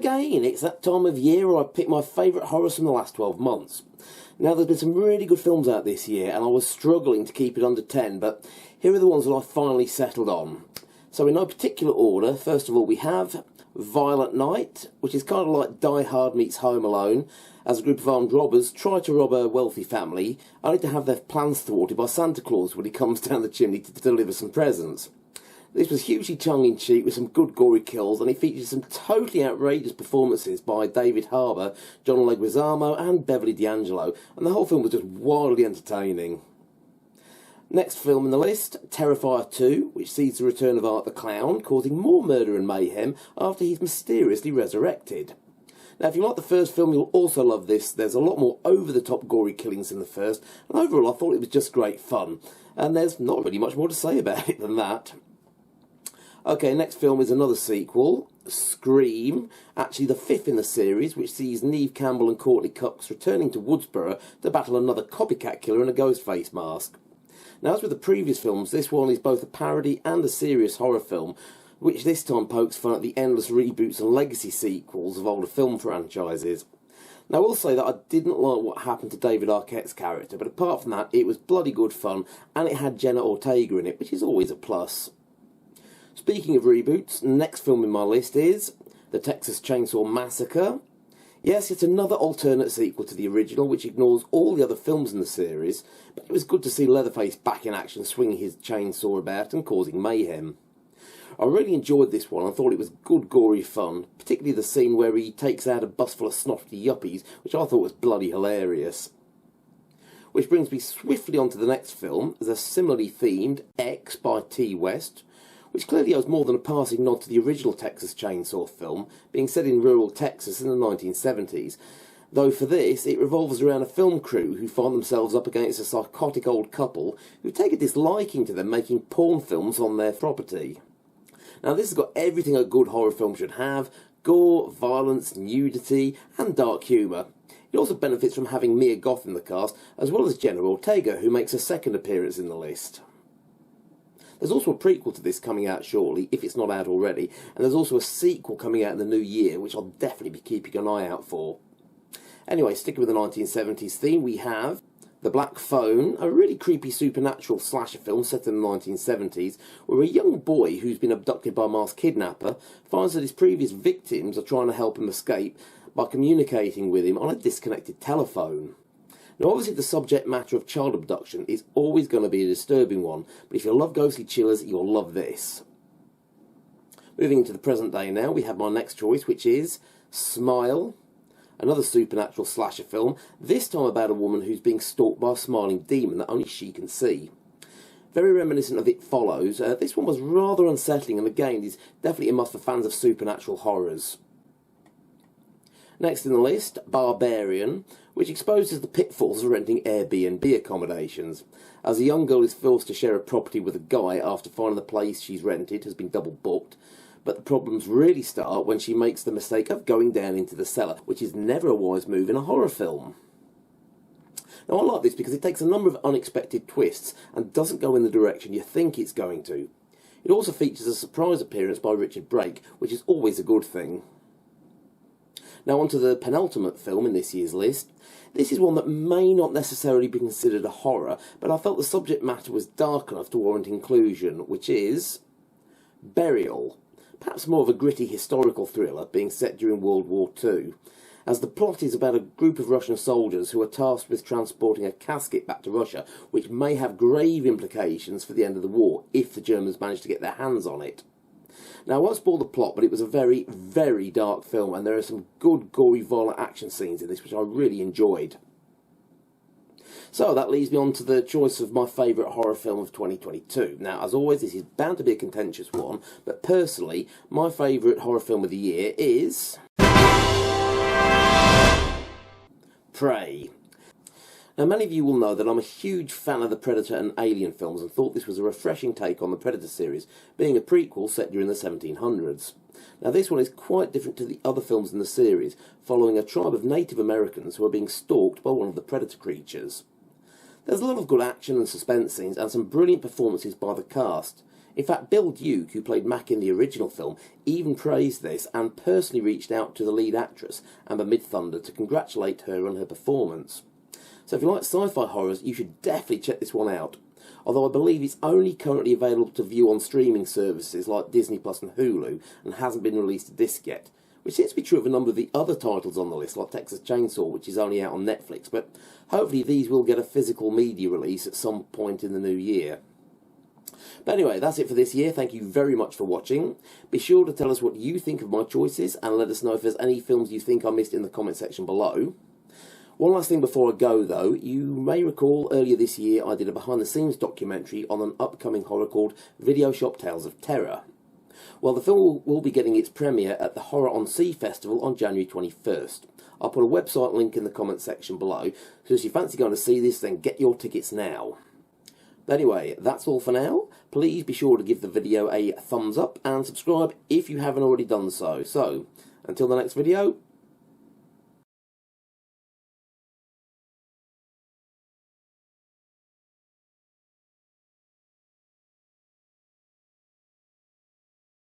again, it's that time of year where I pick my favourite horrors from the last 12 months. Now, there's been some really good films out this year, and I was struggling to keep it under 10, but here are the ones that I finally settled on. So in no particular order, first of all we have Violent Night, which is kind of like Die Hard meets Home Alone, as a group of armed robbers try to rob a wealthy family, only to have their plans thwarted by Santa Claus when he comes down the chimney to deliver some presents. This was hugely tongue-in-cheek with some good gory kills, and it featured some totally outrageous performances by David Harbour, John Leguizamo and Beverly D'Angelo, and the whole film was just wildly entertaining. Next film in the list, Terrifier II, which sees the return of Art the Clown, causing more murder and mayhem after he's mysteriously resurrected. Now, if you like the first film, you'll also love this. There's a lot more over-the-top gory killings than the first, and overall I thought it was just great fun, and there's not really much more to say about it than that. Okay, next film is another sequel, Scream, actually the fifth in the series, which sees Neve Campbell and Courtney Cox returning to Woodsboro to battle another copycat killer in a ghost face mask. Now, as with the previous films, this one is both a parody and a serious horror film, which this time pokes fun at the endless reboots and legacy sequels of older film franchises. Now, I will say that I didn't like what happened to David Arquette's character, but apart from that, it was bloody good fun, and it had Jenna Ortega in it, which is always a plus. Speaking of reboots, next film in my list is The Texas Chainsaw Massacre. Yes, it's another alternate sequel to the original, which ignores all the other films in the series, but it was good to see Leatherface back in action, swinging his chainsaw about and causing mayhem. I really enjoyed this one. I thought it was good gory fun, particularly the scene where he takes out a bus full of snotty yuppies, which I thought was bloody hilarious. Which brings me swiftly on to the next film, as a similarly themed X by T. West, which clearly owes more than a passing nod to the original Texas Chainsaw film, being set in rural Texas in the 1970s, though for this it revolves around a film crew who find themselves up against a psychotic old couple who take a disliking to them making porn films on their property. Now, this has got everything a good horror film should have: gore, violence, nudity and dark humour. It also benefits from having Mia Goth in the cast, as well as Jenna Ortega, who makes a second appearance in the list. There's also a prequel to this coming out shortly, if it's not out already, and there's also a sequel coming out in the new year, which I'll definitely be keeping an eye out for. Anyway, sticking with the 1970s theme, we have The Black Phone, a really creepy supernatural slasher film set in the 1970s, where a young boy who's been abducted by a masked kidnapper finds that his previous victims are trying to help him escape by communicating with him on a disconnected telephone. Now, obviously the subject matter of child abduction is always going to be a disturbing one, but if you love ghostly chillers, you'll love this. Moving into the present day now, we have my next choice, which is Smile, another supernatural slasher film, this time about a woman who's being stalked by a smiling demon that only she can see. Very reminiscent of It Follows, this one was rather unsettling and again is definitely a must for fans of supernatural horrors. Next in the list, Barbarian, which exposes the pitfalls of renting Airbnb accommodations, as a young girl is forced to share a property with a guy after finding the place she's rented has been double booked, but the problems really start when she makes the mistake of going down into the cellar, which is never a wise move in a horror film. Now, I like this because it takes a number of unexpected twists and doesn't go in the direction you think it's going to. It also features a surprise appearance by Richard Brake, which is always a good thing. Now on to the penultimate film in this year's list. This is one that may not necessarily be considered a horror, but I felt the subject matter was dark enough to warrant inclusion, which is Burial. Perhaps more of a gritty historical thriller being set during World War II, as the plot is about a group of Russian soldiers who are tasked with transporting a casket back to Russia, which may have grave implications for the end of the war if the Germans manage to get their hands on it. Now, I won't spoil the plot, but it was a very, very dark film, and there are some good, gory, violent action scenes in this, which I really enjoyed. So, that leads me on to the choice of my favourite horror film of 2022. Now, as always, this is bound to be a contentious one, but personally, my favourite horror film of the year is Prey. Now, many of you will know that I'm a huge fan of the Predator and Alien films and thought this was a refreshing take on the Predator series, being a prequel set during the 1700s. Now, this one is quite different to the other films in the series, following a tribe of Native Americans who are being stalked by one of the Predator creatures. There's a lot of good action and suspense scenes and some brilliant performances by the cast. In fact, Bill Duke, who played Mac in the original film, even praised this and personally reached out to the lead actress, Amber Midthunder, to congratulate her on her performance. So if you like sci-fi horrors, you should definitely check this one out. Although I believe it's only currently available to view on streaming services like Disney Plus and Hulu, and hasn't been released to disc yet. Which seems to be true of a number of the other titles on the list, like Texas Chainsaw, which is only out on Netflix, but hopefully these will get a physical media release at some point in the new year. But anyway, that's it for this year. Thank you very much for watching. Be sure to tell us what you think of my choices, and let us know if there's any films you think I missed in the comment section below. One last thing before I go, though. You may recall earlier this year I did a behind-the-scenes documentary on an upcoming horror called Video Shop Tales of Terror. Well, the film will be getting its premiere at the Horror on Sea Festival on January 21st. I'll put a website link in the comment section below, so if you fancy going to see this, then get your tickets now. But anyway, that's all for now. Please be sure to give the video a thumbs up and subscribe if you haven't already done so. So, until the next video,